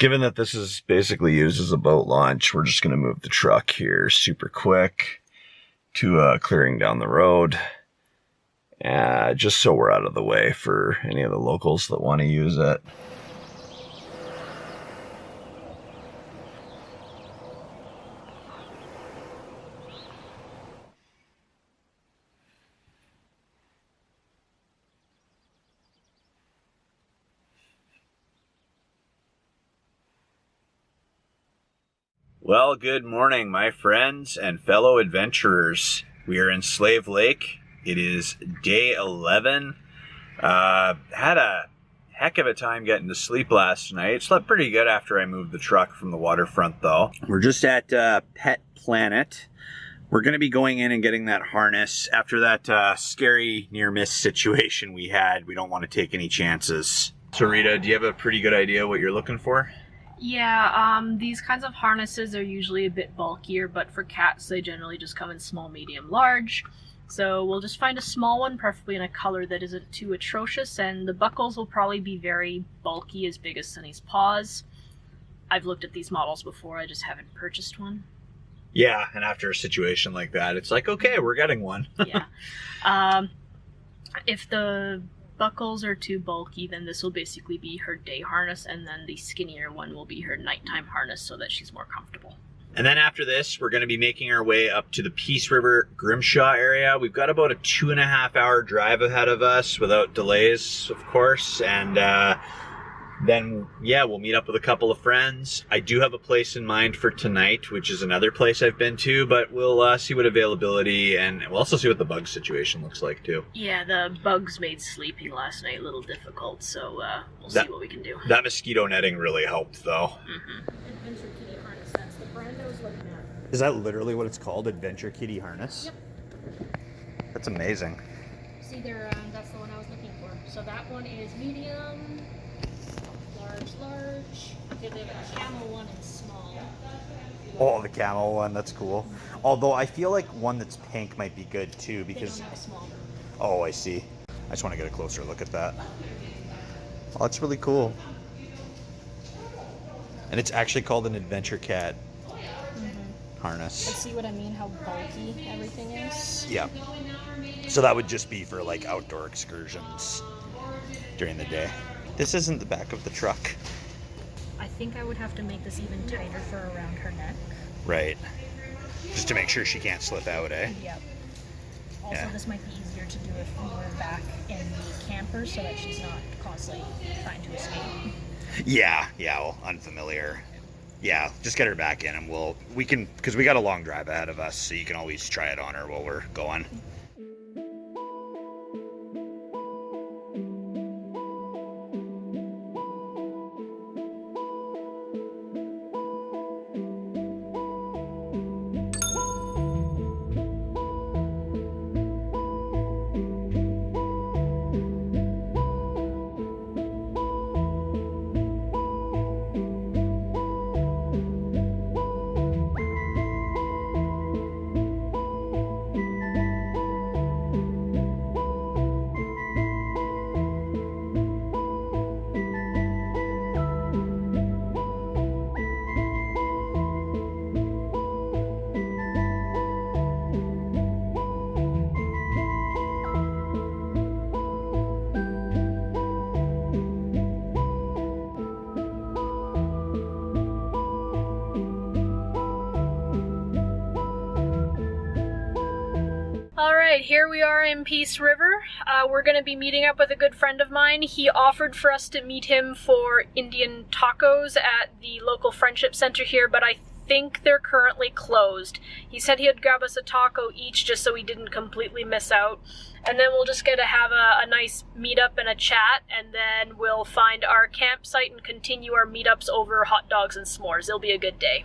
Given that this is basically used as a boat launch, we're just going to move the truck here super quick to clearing down the road. Just so we're out of the way for any of the locals that want to use it. Well, good morning, my friends and fellow adventurers. We are in Slave Lake. It is day 11. Had a heck of a time getting to sleep last night. Slept pretty good after I moved the truck from the waterfront, though. We're just at Pet Planet. We're going to be going in and getting that harness. After that scary near-miss situation we had, we don't want to take any chances. So Rita, do you have a pretty good idea what you're looking for? Yeah, these kinds of harnesses are usually a bit bulkier, but for cats they generally just come in small, medium, large. So we'll just find a small one, preferably in a color that isn't too atrocious, and the buckles will probably be very bulky, as big as Sunny's paws. I've looked at these models before, I just haven't purchased one. Yeah, and after a situation like that, it's like, okay, we're getting one. Yeah. If the buckles are too bulky, then this will basically be her day harness, and then the skinnier one will be her nighttime harness so that she's more comfortable. And then after this, we're going to be making our way up to the Peaceriver Grimshaw area. We've got about a 2.5 hour drive ahead of us without delays, of course, and then, yeah, we'll meet up with a couple of friends. I do have a place in mind for tonight, which is another place I've been to, but we'll see what availability, and we'll also see what the bug situation looks like, too. Yeah, the bugs made sleeping last night a little difficult, so we'll see what we can do. That mosquito netting really helped, though. Adventure Kitty Harness, that's the brand I was looking at. Is that literally what it's called, Adventure Kitty Harness? Yep. That's amazing. See, that's the one I was looking for. So that one is medium, large. Okay, they have a camel one and small. Oh, the camel one, that's cool. Although I feel like one that's pink might be good too, because... They don't have a small. Oh, I see. I just want to get a closer look at that. Oh, that's really cool. And it's actually called an AdventureCat harness. But see what I mean, how bulky everything is? Yeah. So that would just be for like outdoor excursions during the day. This isn't the back of the truck. I think I would have to make this even tighter for around her neck. Right. Just to make sure she can't slip out, eh? Yep. Also, This might be easier to do if we were back in the camper so that she's not constantly trying to escape. Yeah, well, unfamiliar. Yeah, just get her back in and we can, because we got a long drive ahead of us, so you can always try it on her while we're going. Alright, here we are in Peaceriver. We're going to be meeting up with a good friend of mine. He offered for us to meet him for Indian tacos at the local friendship center here, but I think they're currently closed. He said he'd grab us a taco each just so we didn't completely miss out. And then we'll just get to have a nice meetup and a chat, and then we'll find our campsite and continue our meetups over hot dogs and s'mores. It'll be a good day.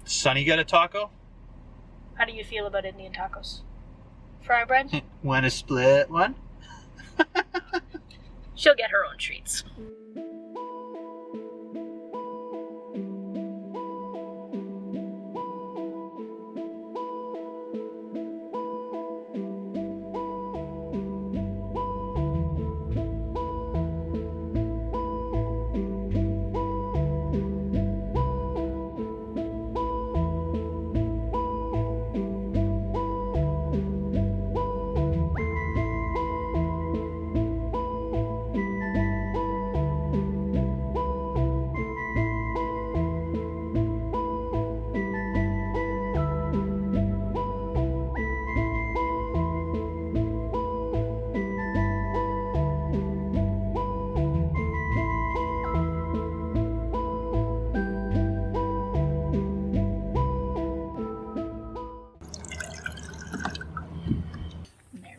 Sonny got a taco? How do you feel about Indian tacos? Fry bread? Want to split one? She'll get her own treats.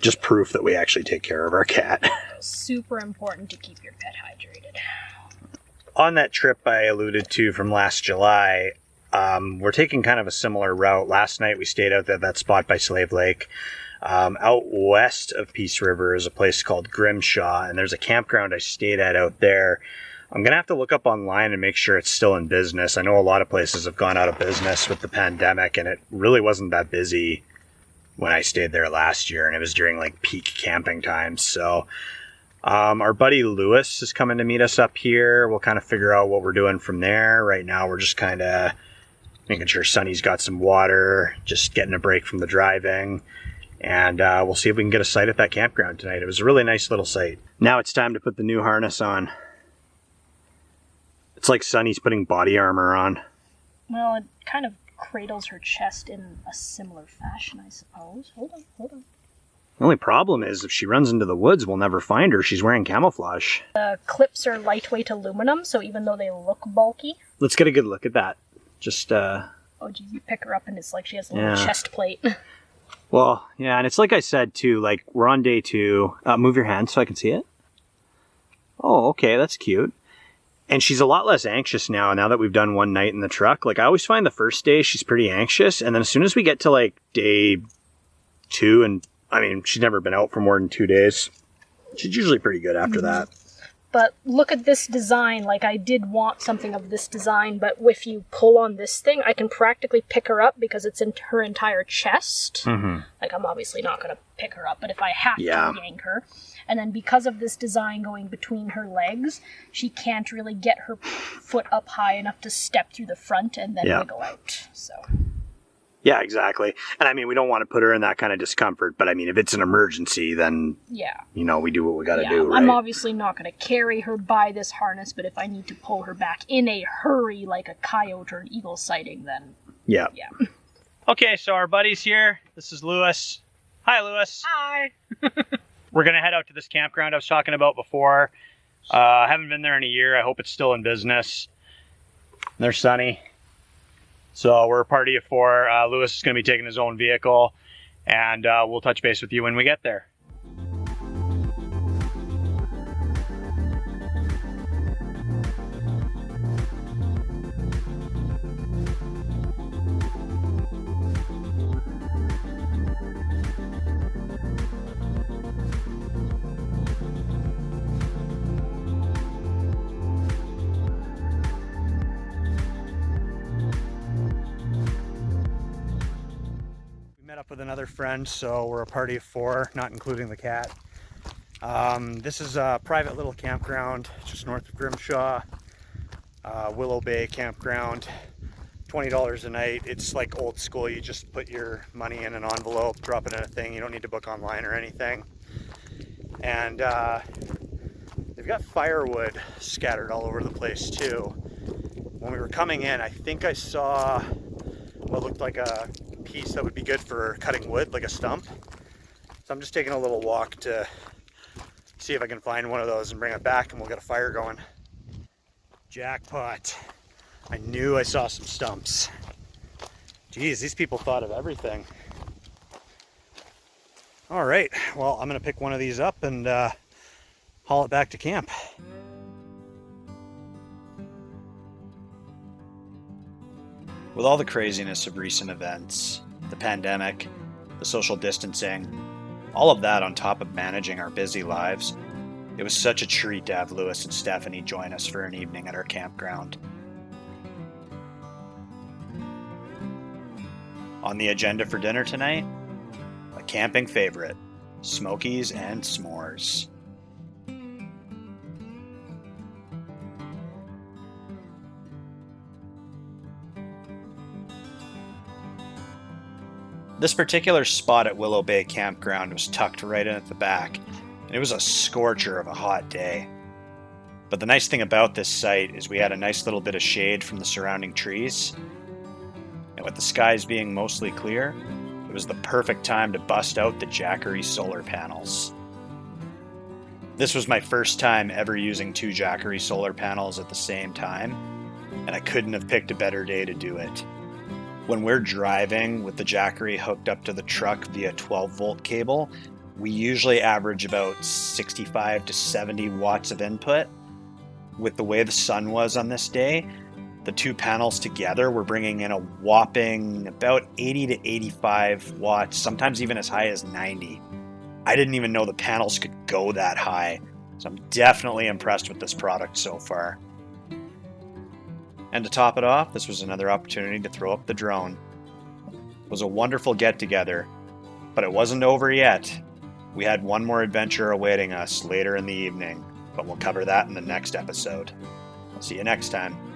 Just proof that we actually take care of our cat. Super important to keep your pet hydrated. On that trip I alluded to from last July, we're taking kind of a similar route. Last night we stayed out at that spot by Slave Lake. Out west of Peace River is a place called Grimshaw, and there's a campground I stayed at out there. I'm going to have to look up online and make sure it's still in business. I know a lot of places have gone out of business with the pandemic, and it really wasn't that busy when I stayed there last year, and it was during like peak camping times. So our buddy Lewis is coming to meet us up here. We'll kind of figure out what we're doing from there. Right now we're just kind of making sure Sunny's got some water, just getting a break from the driving. And we'll see if we can get a site at that campground tonight. It was a really nice little site. Now it's time to put the new harness on. It's like Sunny's putting body armor on. Well, it kind of cradles her chest in a similar fashion, I suppose. Hold on. The only problem is if she runs into the woods, we'll never find her. She's wearing camouflage. The clips are lightweight aluminum, so even though they look bulky... Let's get a good look at that. Just, Oh, geez, you pick her up and it's like she has a little chest plate. Well, yeah, and it's like I said, too, like, we're on day 2. Move your hand so I can see it. Oh, okay, that's cute. And she's a lot less anxious now that we've done one night in the truck. Like, I always find the first day she's pretty anxious, and then as soon as we get to, like, day 2, and, I mean, she's never been out for more than 2 days, she's usually pretty good after that. But look at this design. Like, I did want something of this design, but if you pull on this thing, I can practically pick her up because it's in her entire chest. Mm-hmm. Like, I'm obviously not going to pick her up, but if I have to yank her. And then because of this design going between her legs, she can't really get her foot up high enough to step through the front and then wiggle out. So... Yeah, exactly. And I mean, we don't want to put her in that kind of discomfort, but I mean, if it's an emergency, then, you know, we do what we got to do, right? I'm obviously not going to carry her by this harness, but if I need to pull her back in a hurry like a coyote or an eagle sighting, then... Yeah. Okay, so our buddy's here. This is Lewis. Hi, Lewis. Hi. We're going to head out to this campground I was talking about before. I haven't been there in a year. I hope it's still in business. There's Sunny. So we're a party of 4. Lewis is going to be taking his own vehicle, and we'll touch base with you when we get there. Up with another friend, so we're a party of 4, not including the cat. This is a private little campground just north of Grimshaw, Willow Bay Campground. $20 a night. It's like old school. You just put your money in an envelope, drop it in a thing. You don't need to book online or anything. And they've got firewood scattered all over the place too. When we were coming in, I think I saw what looked like a piece that would be good for cutting wood, like a stump. So I'm just taking a little walk to see if I can find one of those and bring it back, and we'll get a fire going. Jackpot. I knew I saw some stumps. Geez, these people thought of everything. All right, well, I'm gonna pick one of these up and haul it back to camp. With all the craziness of recent events, the pandemic, the social distancing, all of that on top of managing our busy lives, it was such a treat to have Lewis and Stephanie join us for an evening at our campground. On the agenda for dinner tonight, a camping favorite, smokies and s'mores. This particular spot at Willow Bay Campground was tucked right in at the back, and it was a scorcher of a hot day. But the nice thing about this site is we had a nice little bit of shade from the surrounding trees, and with the skies being mostly clear, it was the perfect time to bust out the Jackery solar panels. This was my first time ever using 2 Jackery solar panels at the same time, and I couldn't have picked a better day to do it. When we're driving with the Jackery hooked up to the truck via 12-volt cable, We usually average about 65 to 70 watts of input. With the way the sun was on this day, the two panels together were bringing in a whopping about 80 to 85 watts, sometimes even as high as 90. I didn't even know the panels could go that high, so I'm definitely impressed with this product so far. And to top it off, this was another opportunity to throw up the drone. It was a wonderful get-together, but it wasn't over yet. We had one more adventure awaiting us later in the evening, but we'll cover that in the next episode. See you next time.